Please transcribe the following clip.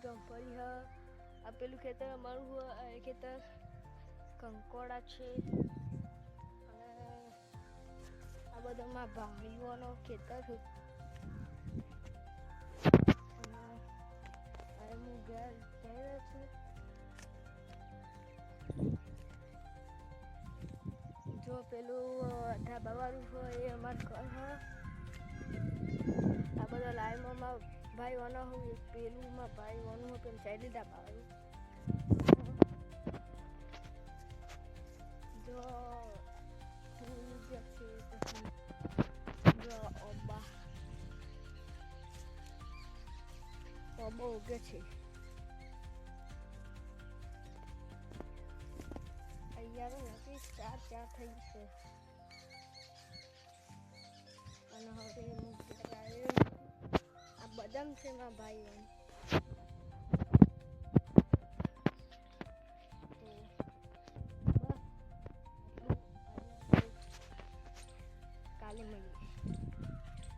જંપરી હ આ પેલું ખેતર અમારું એ ખેતર કંકોડા છે અને આ બધા મારા ભાઈઓનો ખેતર છે અને હું ઘેર જઈ રહ્યો છું જો પેલું ધાબાવાળું હોય એ અમારું ઘર હ આ બધા લાઈનમાં ભાઈઓનો હોય પેલું માં ભાઈઓનું હોય પેલું સાઈડ ધાબાવાળું જો ફૂલ છે પછી જો ઓબા ઉગે છે અહીંયા નથી ચાર થઈ છે અને હવે આ બદામ છે મારા ભાઈઓ